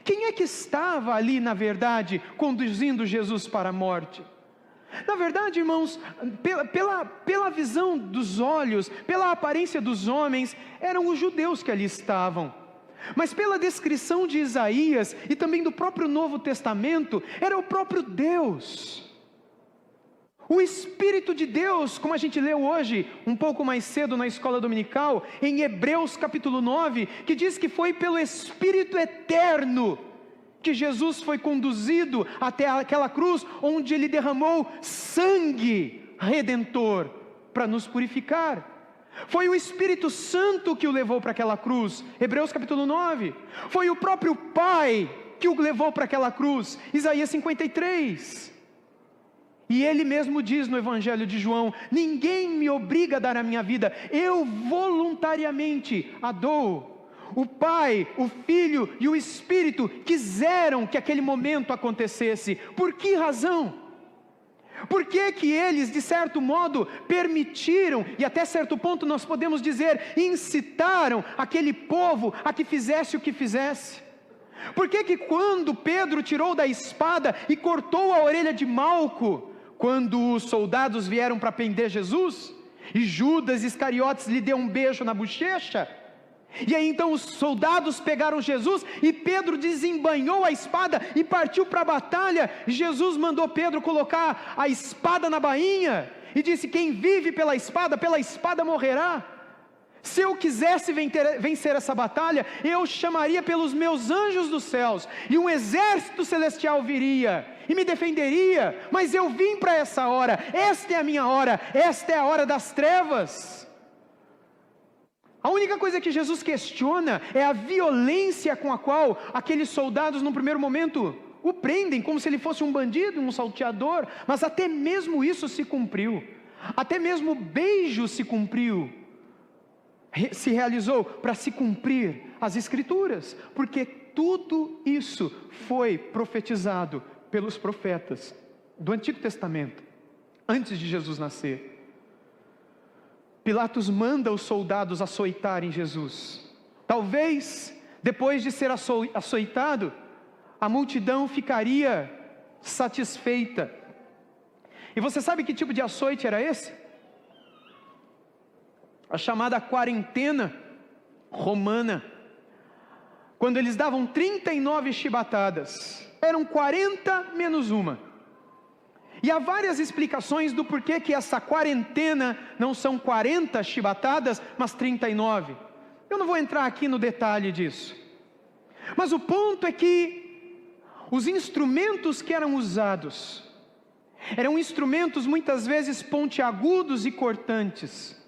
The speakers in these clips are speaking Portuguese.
Quem é que estava ali, na verdade, conduzindo Jesus para a morte? Na verdade, irmãos, pela visão dos olhos, pela aparência dos homens, eram os judeus que ali estavam. Mas pela descrição de Isaías e também do próprio Novo Testamento, era o próprio Deus. O Espírito de Deus, como a gente leu hoje, um pouco mais cedo na escola dominical, em Hebreus capítulo 9, que diz que foi pelo Espírito eterno que Jesus foi conduzido até aquela cruz, onde Ele derramou sangue redentor para nos purificar. Foi o Espírito Santo que o levou para aquela cruz, Hebreus capítulo 9. Foi o próprio Pai que o levou para aquela cruz, Isaías 53. E Ele mesmo diz no Evangelho de João: ninguém me obriga a dar a minha vida, eu voluntariamente a dou. O Pai, o Filho e o Espírito quiseram que aquele momento acontecesse. Por que razão? Por que que eles, de certo modo, permitiram, e até certo ponto nós podemos dizer, incitaram aquele povo a que fizesse o que fizesse? Por que que quando Pedro tirou da espada e cortou a orelha de Malco, quando os soldados vieram para prender Jesus, e Judas Iscariotes lhe deu um beijo na bochecha, e aí então os soldados pegaram Jesus, e Pedro desembainhou a espada e partiu para a batalha, Jesus mandou Pedro colocar a espada na bainha, e disse: quem vive pela espada morrerá. Se eu quisesse vencer essa batalha, eu chamaria pelos meus anjos dos céus, e um exército celestial viria, e me defenderia, mas eu vim para essa hora, esta é a minha hora, esta é a hora das trevas. A única coisa que Jesus questiona é a violência com a qual aqueles soldados, num primeiro momento, o prendem, como se ele fosse um bandido, um salteador, mas até mesmo isso se cumpriu, até mesmo o beijo se cumpriu, se realizou para se cumprir as Escrituras, porque tudo isso foi profetizado pelos profetas do Antigo Testamento, antes de Jesus nascer. Pilatos manda os soldados açoitarem Jesus. Talvez, depois de ser açoitado, a multidão ficaria satisfeita. E você sabe que tipo de açoite era esse? A chamada quarentena romana. Quando eles davam 39 chibatadas, eram 40 menos uma. E há várias explicações do porquê que essa quarentena não são 40 chibatadas, mas 39. Eu não vou entrar aqui no detalhe disso. Mas o ponto é que os instrumentos que eram usados, eram instrumentos muitas vezes pontiagudos e cortantes.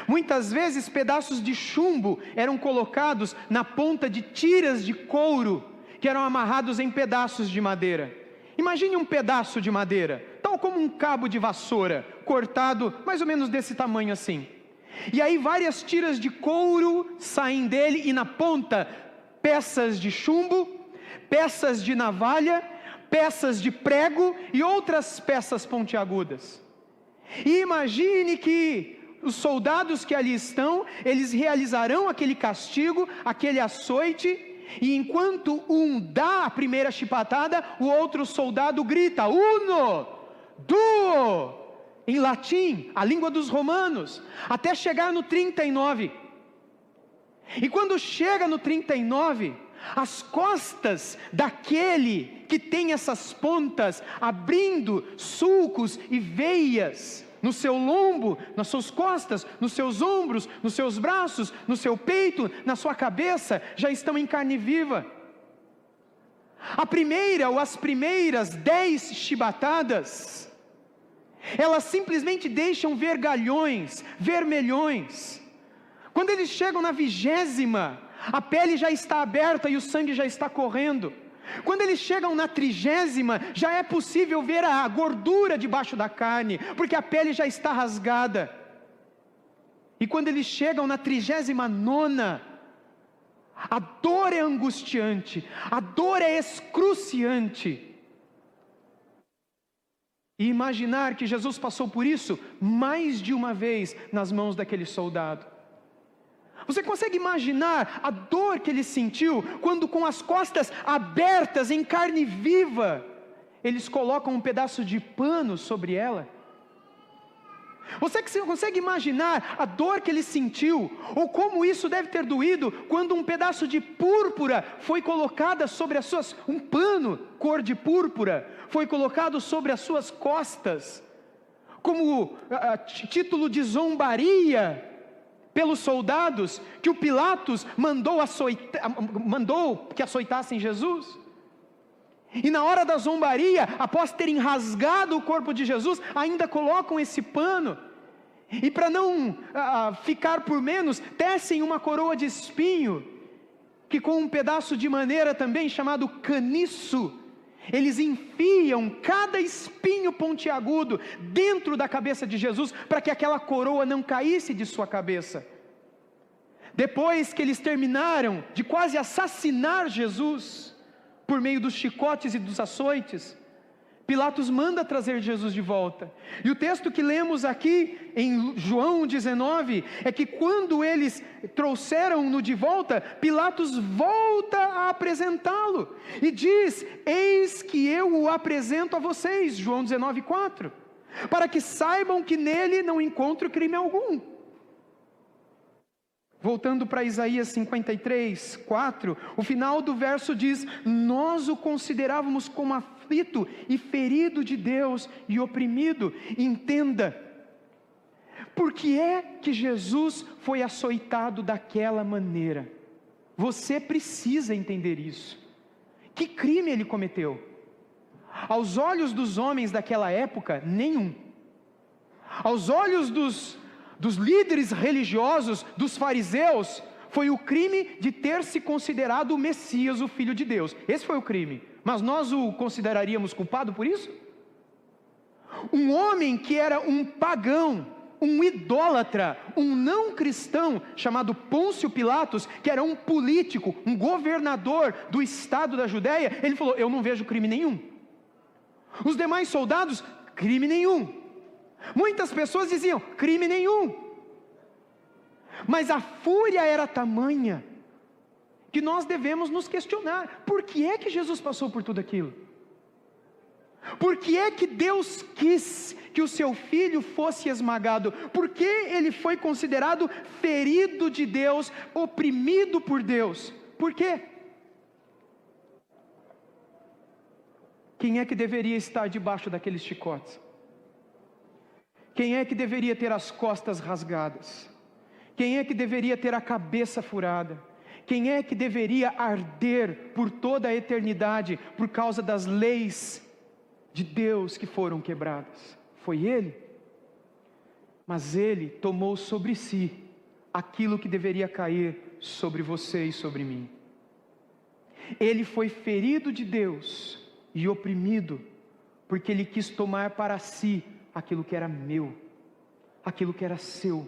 Muitas vezes pedaços de chumbo eram colocados na ponta de tiras de couro, que eram amarrados em pedaços de madeira. Imagine um pedaço de madeira, tal como um cabo de vassoura, cortado mais ou menos desse tamanho assim. E aí várias tiras de couro saem dele, e na ponta peças de chumbo, peças de navalha, peças de prego e outras peças pontiagudas. E imagine que os soldados que ali estão, eles realizarão aquele castigo, aquele açoite, e enquanto um dá a primeira chibatada, o outro soldado grita: uno, duo, em latim, a língua dos romanos, até chegar no 39. E quando chega no 39, as costas daquele que tem essas pontas abrindo sulcos e veias no seu lombo, nas suas costas, nos seus ombros, nos seus braços, no seu peito, na sua cabeça, já estão em carne viva. A primeira ou as primeiras 10 chibatadas, elas simplesmente deixam vergalhões, vermelhões. Quando eles chegam na 20ª, a pele já está aberta e o sangue já está correndo. Quando eles chegam na 30ª, já é possível ver a gordura debaixo da carne, porque a pele já está rasgada. E quando eles chegam na 39ª, a dor é angustiante, a dor é excruciante. E imaginar que Jesus passou por isso mais de uma vez nas mãos daquele soldado. Você consegue imaginar a dor que ele sentiu quando, com as costas abertas em carne viva, eles colocam um pedaço de pano sobre ela? Você consegue imaginar a dor que ele sentiu, ou como isso deve ter doído, quando um pedaço de púrpura foi colocada sobre as suas, um pano cor de púrpura, foi colocado sobre as suas costas, como título de zombaria pelos soldados, que o Pilatos mandou que açoitassem Jesus? E na hora da zombaria, após terem rasgado o corpo de Jesus, ainda colocam esse pano, e para não ficar por menos, tecem uma coroa de espinho, que com um pedaço de maneira também chamado caniço, eles enfiam cada espinho pontiagudo dentro da cabeça de Jesus, para que aquela coroa não caísse de sua cabeça. Depois que eles terminaram de quase assassinar Jesus, por meio dos chicotes e dos açoites, Pilatos manda trazer Jesus de volta. E o texto que lemos aqui em João 19, é que quando eles trouxeram-no de volta, Pilatos volta a apresentá-lo, e diz: eis que eu o apresento a vocês, João 19:4, para que saibam que nele não encontro crime algum. Voltando para Isaías 53:4, o final do verso diz: nós o considerávamos como aflito e ferido de Deus e oprimido. Entenda, por que é que Jesus foi açoitado daquela maneira? Você precisa entender isso. Que crime ele cometeu? Aos olhos dos homens daquela época, nenhum. Aos olhos dos líderes religiosos, dos fariseus, foi o crime de ter se considerado o Messias, o Filho de Deus. Esse foi o crime. Mas nós o consideraríamos culpado por isso? Um homem que era um pagão, um idólatra, um não cristão, chamado Pôncio Pilatos, que era um político, um governador do estado da Judéia, ele falou: eu não vejo crime nenhum. Os demais soldados: crime nenhum. Muitas pessoas diziam: crime nenhum. Mas a fúria era tamanha, que nós devemos nos questionar: por que é que Jesus passou por tudo aquilo? Por que é que Deus quis que o seu filho fosse esmagado? Por que ele foi considerado ferido de Deus, oprimido por Deus? Por quê? Quem é que deveria estar debaixo daqueles chicotes? Quem é que deveria ter as costas rasgadas? Quem é que deveria ter a cabeça furada? Quem é que deveria arder por toda a eternidade por causa das leis de Deus que foram quebradas? Foi ele. Mas ele tomou sobre si aquilo que deveria cair sobre você e sobre mim. Ele foi ferido de Deus e oprimido, porque ele quis tomar para si aquilo que era meu, aquilo que era seu.